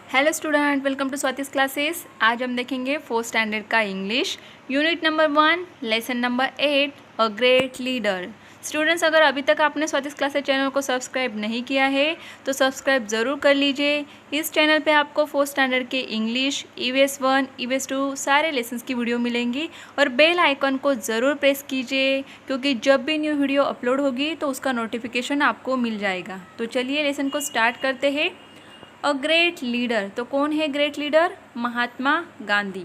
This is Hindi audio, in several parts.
Hello student, welcome to Swati's classes. आज हम देखेंगे 4th स्टैंडर्ड का English unit number 1 lesson number 8 a great leader. Students, अगर अभी तक आपने स्वातिस क्लासेस चैनल को सब्सक्राइब नहीं किया है तो सब्सक्राइब ज़रूर कर लीजिए। इस चैनल पे आपको 4th स्टैंडर्ड के इंग्लिश EVS 1 EVS 2 सारे लेसन्स की वीडियो मिलेंगी और बेल आइकन को ज़रूर प्रेस कीजिए, क्योंकि जब भी न्यू वीडियो अपलोड होगी तो उसका नोटिफिकेशन आपको मिल जाएगा। तो चलिए लेसन को स्टार्ट करते हैं। अ ग्रेट लीडर, तो कौन है great leader? Mahatma Gandhi.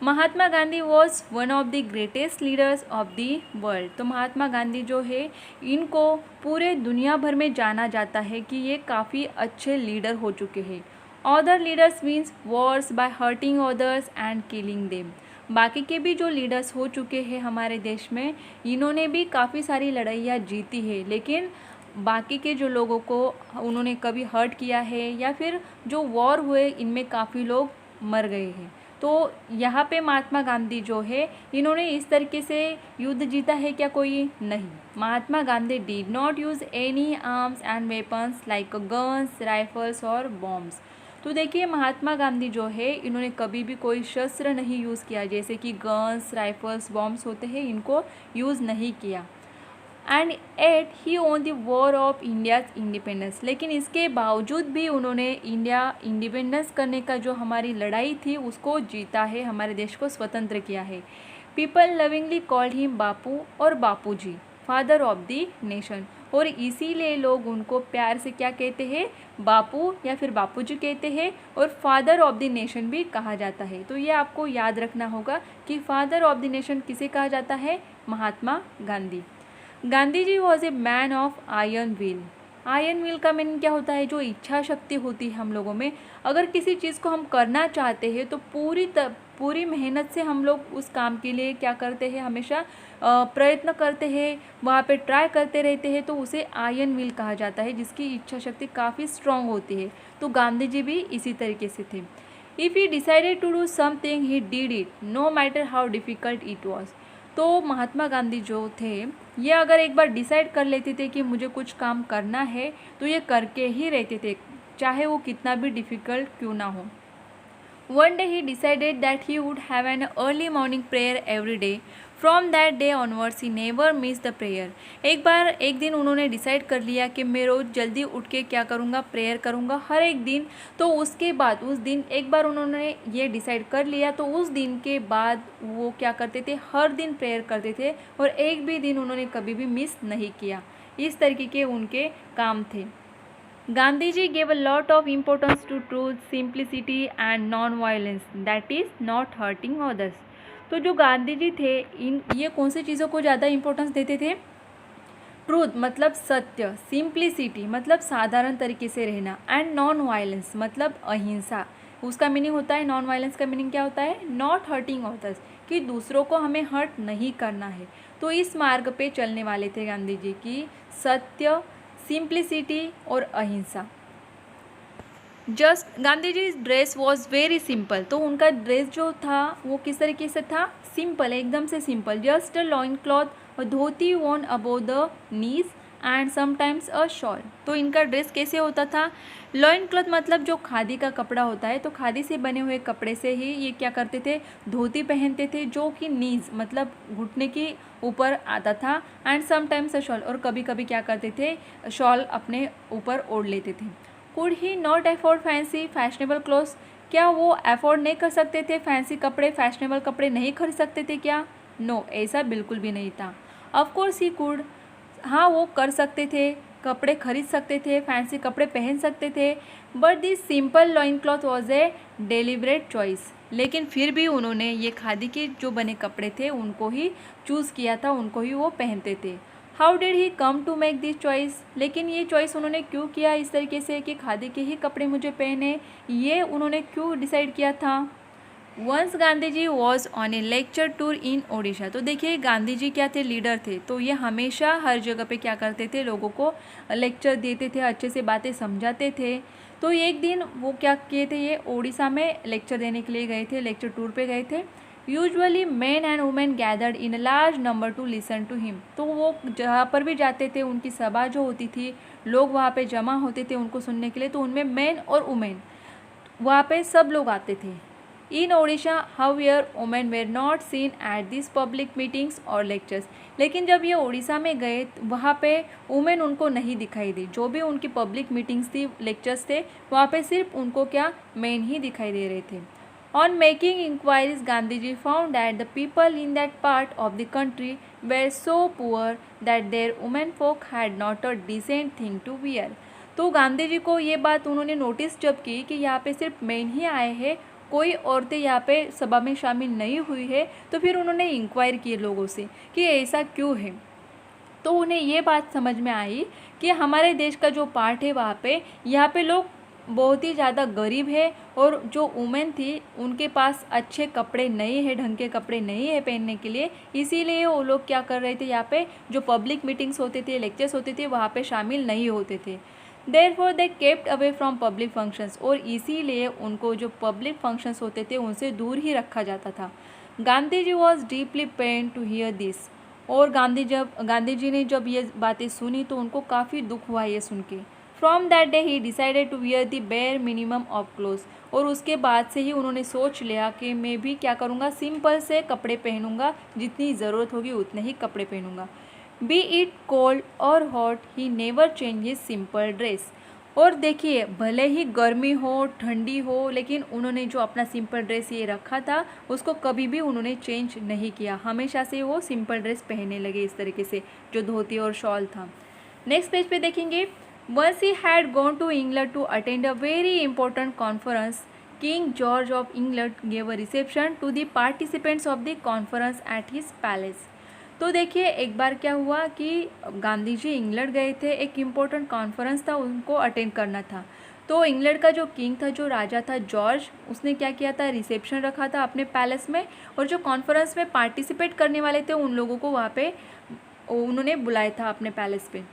Mahatma Gandhi was one of the greatest leaders of the world. तो महात्मा गांधी जो है, इनको पूरे दुनिया भर में जाना जाता है कि ये काफ़ी अच्छे लीडर हो चुके हैं। Other leaders means wars by hurting others and killing them. बाकी के भी जो लीडर्स हो चुके हैं हमारे देश में, इन्होंने भी काफ़ी सारी लड़ाइयाँ जीती है, लेकिन बाकी के जो लोगों को उन्होंने कभी हर्ट किया है या फिर जो वॉर हुए इनमें काफ़ी लोग मर गए हैं। तो यहाँ पे महात्मा गांधी जो है, इन्होंने इस तरीके से युद्ध जीता है क्या? कोई नहीं। Mahatma Gandhi did not use any arms and weapons like guns, rifles और बॉम्ब्स। तो देखिए, महात्मा गांधी जो है, इन्होंने कभी भी कोई शस्त्र नहीं यूज़ किया, जैसे कि गन्स, राइफल्स, बॉम्ब्स होते हैं, इनको यूज़ नहीं किया। And yet he won the war of India's independence. लेकिन इसके बावजूद भी उन्होंने इंडिया इंडिपेंडेंस करने का जो हमारी लड़ाई थी उसको जीता है, हमारे देश को स्वतंत्र किया है। पीपल लविंगली कॉल्ड हिम बापू और बापूजी, फादर ऑफ द नेशन। और इसीलिए लोग उनको प्यार से क्या कहते हैं? बापू या फिर बापूजी कहते हैं, और फादर ऑफ द नेशन भी कहा जाता है। तो ये आपको याद रखना होगा कि फादर ऑफ द नेशन किसे कहा जाता है? Mahatma Gandhi. Gandhi ji was a man of iron will. Iron will का मीनिंग क्या होता है? जो इच्छा शक्ति होती है हम लोगों में, अगर किसी चीज़ को हम करना चाहते हैं तो पूरी मेहनत से हम लोग उस काम के लिए क्या करते हैं? हमेशा प्रयत्न करते हैं, वहाँ पे ट्राई करते रहते हैं, तो उसे आयरन विल कहा जाता है, जिसकी इच्छा शक्ति काफ़ी स्ट्रांग होती है। तो गांधी जी भी इसी तरीके से थे। If he decided to do something he did it, no matter how difficult it was. तो महात्मा गांधी जो थे, ये अगर एक बार डिसाइड कर लेते थे कि मुझे कुछ काम करना है तो ये करके ही रहते थे, चाहे वो कितना भी डिफ़िकल्ट क्यों ना हो। One day he decided that he would have an early morning prayer every day. From that day onwards he never missed the prayer. एक दिन उन्होंने डिसाइड कर लिया कि मैं रोज़ जल्दी उठ के क्या करूँगा? प्रेयर करूँगा हर एक दिन। तो उसके बाद उस दिन एक बार उन्होंने ये डिसाइड कर लिया, तो उस दिन के बाद वो क्या करते थे? हर दिन प्रेयर करते थे और एक भी दिन उन्होंने कभी भी मिस नहीं किया। इस तरीके के उनके काम थे। Gandhiji gave a lot of importance to truth, simplicity and non-violence, that is not hurting others. तो जो गांधी जी थे, ये कौन सी चीज़ों को ज़्यादा इम्पोर्टेंस देते थे? ट्रूथ मतलब सत्य, सिंप्लिसिटी मतलब साधारण तरीके से रहना, एंड नॉन वायलेंस मतलब अहिंसा। उसका मीनिंग होता है, नॉन वायलेंस का मीनिंग क्या होता है? नॉट हर्टिंग अदर्स, कि दूसरों को हमें हर्ट नहीं करना है। तो इस मार्ग पे चलने वाले थे गांधी जी की सत्य, सिंप्लिसिटी और अहिंसा। Just Gandhi ji dress was very simple. तो उनका ड्रेस जो था वो किस तरीके से था? सिंपल, एकदम से simple. Just a loin cloth, dhoti worn above the knees and sometimes a shawl. तो इनका ड्रेस कैसे होता था? लॉइन क्लॉथ मतलब जो खादी का कपड़ा होता है, तो खादी से बने हुए कपड़े से ही ये क्या करते थे? धोती पहनते थे, जो कि नीज मतलब घुटने के ऊपर आता था, एंड समटाइम्स अ शॉल, और कभी कभी क्या करते थे? शॉल अपने ऊपर ओढ़ लेते थे। Could he not afford fancy fashionable clothes. क्या वो अफोर्ड नहीं कर सकते थे? फैंसी कपड़े, फैशनेबल कपड़े नहीं खरीद सकते थे क्या? नो, ऐसा बिल्कुल भी नहीं था। ऑफकोर्स ही कुड, हाँ वो कर सकते थे, कपड़े खरीद सकते थे, फैंसी कपड़े पहन सकते थे, but this simple loin cloth was a deliberate choice. लेकिन फिर भी उन्होंने ये खादी के जो बने कपड़े थे उनको ही चूज़ किया था, उनको ही वो पहनते थे। How did he come to make this choice. लेकिन ये चॉइस उन्होंने क्यों किया इस तरीके से कि खादी के ही कपड़े मुझे पहने? ये उन्होंने क्यों डिसाइड किया था? Once Gandhi ji was on a lecture tour in Odisha. तो देखिए, गांधी जी क्या थे? लीडर थे। तो ये हमेशा हर जगह पे क्या करते थे? लोगों को लेक्चर देते थे, अच्छे से बातें समझाते थे। तो एक दिन वो क्या किए थे? ये ओडिशा में लेक्चर देने के लिए गए थे, लेक्चर टूर पे गए थे। Usually men and women gathered in a large number to listen to him. तो वो जहाँ पर भी जाते थे, उनकी सभा जो होती थी, लोग वहाँ पे जमा होते थे उनको सुनने के लिए। तो उनमें मैन और वुमेन वहाँ पे सब लोग आते थे। In Odisha however women were not seen at this public meetings और लेक्चर्स। लेकिन जब ये उड़ीसा में गए वहाँ पे वुमेन उनको नहीं दिखाई दी। जो भी उनकी पब्लिक मीटिंग्स थी, लेक्चर्स थे, वहाँ पे सिर्फ उनको क्या मेन ही दिखाई दे रहे थे। On making inquiries, Gandhiji found that the people in that part of the country were so poor that their women folk had not a decent thing to wear. तो गांधी जी को ये बात उन्होंने नोटिस जब की कि यहाँ पे सिर्फ मेन ही आए हैं, कोई औरतें यहाँ पे सभा में शामिल नहीं हुई है, तो फिर उन्होंने इंक्वायर किए लोगों से कि ऐसा क्यों है। तो उन्हें ये बात समझ में आई कि हमारे देश का जो पार्ट है वहाँ पे यहाँ पे लोग बहुत ही ज़्यादा गरीब है और जो वुमेन थी उनके पास अच्छे कपड़े नहीं है, ढंग के कपड़े नहीं है पहनने के लिए। इसीलिए वो लोग क्या कर रहे थे, यहाँ पे जो पब्लिक मीटिंग्स होते थे, लेक्चर्स होते थे, वहाँ पे शामिल नहीं होते थे। Therefore they kept away from public functions, और इसीलिए उनको जो पब्लिक फंक्शंस होते थे उनसे दूर ही रखा जाता था। Gandhi ji was deeply pain to hear this, और गांधी जी ने जब ये बातें सुनी तो उनको काफ़ी दुख हुआ ये सुन के। From that day he decided to wear the bare minimum of cloth, और उसके बाद से ही उन्होंने सोच लिया कि मैं भी क्या करूँगा, सिंपल से कपड़े पहनूंगा, जितनी ज़रूरत होगी उतने ही कपड़े पहनूंगा। बी इट कोल्ड और hot he never change his simple dress. और देखिए भले ही गर्मी हो, ठंडी हो, लेकिन उन्होंने जो अपना सिंपल ड्रेस ये रखा था उसको कभी भी उन्होंने चेंज नहीं किया। हमेशा से वो सिंपल ड्रेस पहनने लगे इस तरीके से, जो धोती और शॉल था। नेक्स्ट पेज पे देखेंगे, Once he had gone to England to attend a very important conference, King George of England gave a reception to the participants of the conference at his palace. तो देखिए एक बार क्या हुआ कि गांधी जी इंग्लैंड गए थे, एक इम्पोर्टेंट कॉन्फ्रेंस था, उनको अटेंड करना था। तो इंग्लैंड का जो किंग था, जो राजा था जॉर्ज, उसने क्या किया था, रिसेप्शन रखा था अपने पैलेस में, और जो कॉन्फ्रेंस में पार्टिसिपेट करने वाले थे उन लोगों को वहाँ पे उन्होंने बुलाया था अपने पैलेस पे।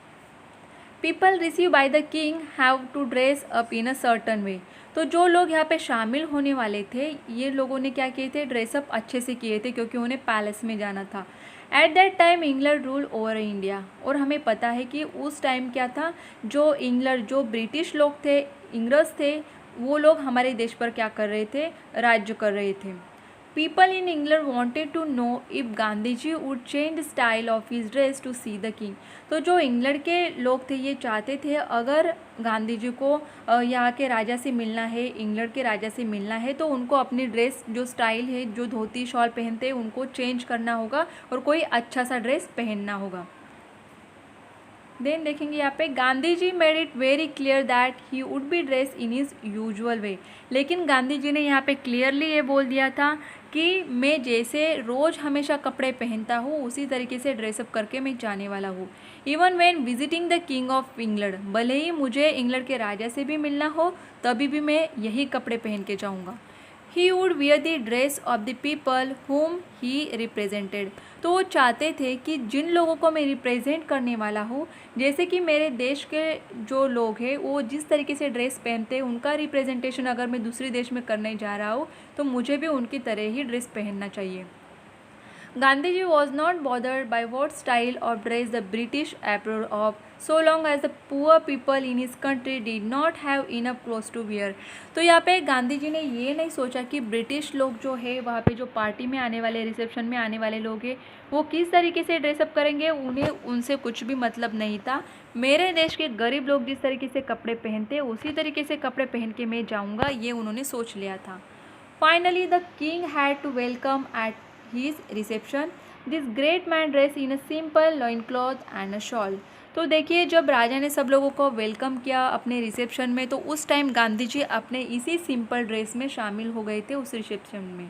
People receive by the king have to dress up in a certain way. तो जो लोग यहाँ पे शामिल होने वाले थे, ये लोगों ने क्या किए थे, ड्रेसअप अच्छे से किए थे, क्योंकि उन्हें पैलेस में जाना था। At that time England rule over India, और हमें पता है कि उस टाइम क्या था, जो इंग्लैंड, जो ब्रिटिश लोग थे, इंग्रज थे, वो लोग हमारे देश पर क्या कर रहे थे, राज्य कर रहे थे। People in England wanted to know if Gandhiji would change the style of his dress to see the king। तो जो इंग्लैंड के लोग थे ये चाहते थे अगर गांधी जी को यहाँ के राजा से मिलना है, इंग्लैंड के राजा से मिलना है, तो उनको अपनी ड्रेस जो स्टाइल है, जो धोती शॉल पहनते हैं, उनको चेंज करना होगा और कोई अच्छा सा ड्रेस पहनना होगा। देन देखेंगे यहाँ पे, Gandhi ji made it very clear that he would be dress in his usual way. लेकिन गांधी जी ने यहाँ पे क्लियरली ये बोल दिया था कि मैं जैसे रोज़ हमेशा कपड़े पहनता हूँ उसी तरीके से ड्रेसअप करके मैं जाने वाला हूँ। Even when visiting the king of England, भले ही मुझे इंग्लैंड के राजा से भी मिलना हो तभी भी मैं यही कपड़े पहन के जाऊँगा। He would wear the dress of the people whom he represented. तो वो चाहते थे कि जिन लोगों को मैं रिप्रेजेंट करने वाला हूँ, जैसे कि मेरे देश के जो लोग हैं वो जिस तरीके से ड्रेस पहनते हैं, उनका रिप्रेजेंटेशन अगर मैं दूसरे देश में करने जा रहा हूँ तो मुझे भी उनकी तरह ही ड्रेस पहनना चाहिए। Gandhiji was not bothered by what style of dress the British approved of, so long as the poor people in his country did not have enough clothes to wear। तो यहाँ पे गांधी जी ने ये नहीं सोचा कि ब्रिटिश लोग जो है वहाँ पे जो पार्टी में आने वाले, रिसेप्शन में आने वाले लोग हैं, वो किस तरीके से ड्रेसअप करेंगे, उन्हें उनसे कुछ भी मतलब नहीं था। मेरे देश के गरीब लोग जिस तरीके से कपड़े पहनते हैं उसी तरीके से कपड़े पहन के मैं जाऊँगा, ये उन्होंने सोच लिया था। Finally the king had to welcome at his reception this great man dressed in a simple loin cloth and a shawl। तो देखिए जब राजा ने सब लोगों को वेलकम किया अपने रिसेप्शन में, तो उस टाइम गांधी जी अपने इसी सिंपल ड्रेस में शामिल हो गए थे उस रिसेप्शन में।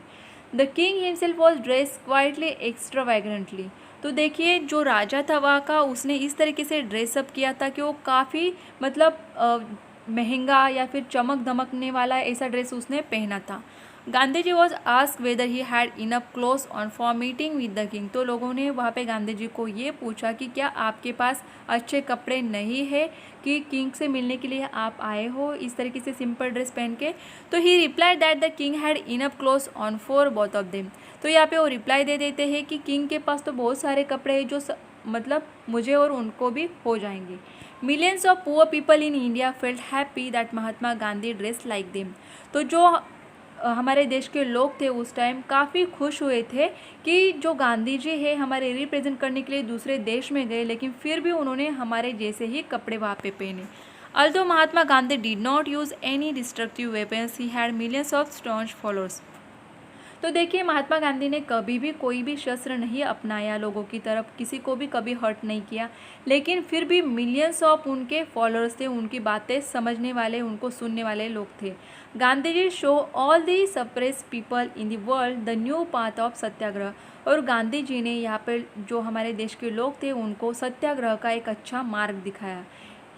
The king himself was dress quietly extravagantly. तो देखिए जो राजा था वहाँ का, उसने इस तरीके से ड्रेसअप किया था कि वो काफ़ी मतलब महंगा या फिर चमक धमकने वाला ऐसा ड्रेस उसने पहना था। Gandhi ji was ask whether he had enough clothes on for meeting with the king. तो लोगों ने वहाँ पे गांधी जी को ये पूछा कि क्या आपके पास अच्छे कपड़े नहीं है कि किंग से मिलने के लिए आप आए हो इस तरीके से सिंपल ड्रेस पहन के। तो ही replied that the king had enough clothes on for both of them. तो यहाँ पे वो रिप्लाई दे देते हैं कि किंग के पास तो बहुत सारे कपड़े हैं जो मतलब मुझे और उनको भी हो जाएंगे। Millions of poor people in India felt happy that Mahatma Gandhi dress like them. तो जो हमारे देश के लोग थे उस टाइम काफ़ी खुश हुए थे कि जो गांधी जी है हमारे रिप्रेजेंट करने के लिए दूसरे देश में गए, लेकिन फिर भी उन्होंने हमारे जैसे ही कपड़े वहाँ पे पहने। Although Mahatma Gandhi did not use any destructive weapons, he had millions of staunch followers. तो देखिए महात्मा गांधी ने कभी भी कोई भी शस्त्र नहीं अपनाया लोगों की तरफ, किसी को भी कभी हर्ट नहीं किया, लेकिन फिर भी मिलियंस ऑफ उनके फॉलोअर्स थे, उनकी बातें समझने वाले, उनको सुनने वाले लोग थे। Gandhi ji show all the suppress people in the world the new path of satyagraha. और गांधी जी ने यहाँ पर जो हमारे देश के लोग थे उनको सत्याग्रह का एक अच्छा मार्ग दिखाया।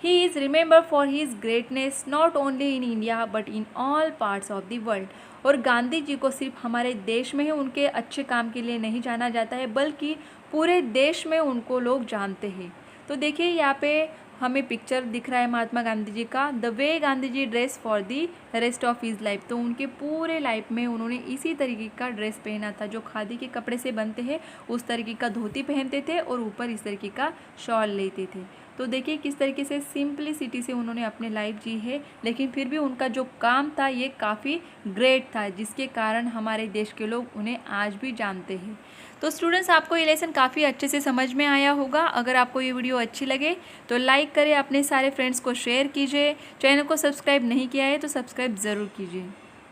He is remembered for his greatness not only in India but in all parts of the world. और गांधी जी को सिर्फ हमारे देश में ही उनके अच्छे काम के लिए नहीं जाना जाता है, बल्कि पूरे देश में उनको लोग जानते हैं। तो देखिए यहाँ पे हमें पिक्चर दिख रहा है महात्मा गांधी जी का, the way Gandhi ji dress for the rest of his life. तो उनके पूरे लाइफ में उन्होंने इसी तरीके का ड्रेस पहना था, जो खादी के कपड़े से बनते हैं उस तरीके का धोती पहनते थे और ऊपर इस तरीके का शॉल लेते थे। तो देखिए किस तरीके से सिंपलिसिटी से उन्होंने अपने लाइफ जी है, लेकिन फिर भी उनका जो काम था ये काफ़ी ग्रेट था, जिसके कारण हमारे देश के लोग उन्हें आज भी जानते हैं। तो स्टूडेंट्स, आपको ये लेसन काफ़ी अच्छे से समझ में आया होगा। अगर आपको ये वीडियो अच्छी लगे तो लाइक करें, अपने सारे फ्रेंड्स को शेयर कीजिए। चैनल को सब्सक्राइब नहीं किया है तो सब्सक्राइब ज़रूर कीजिए।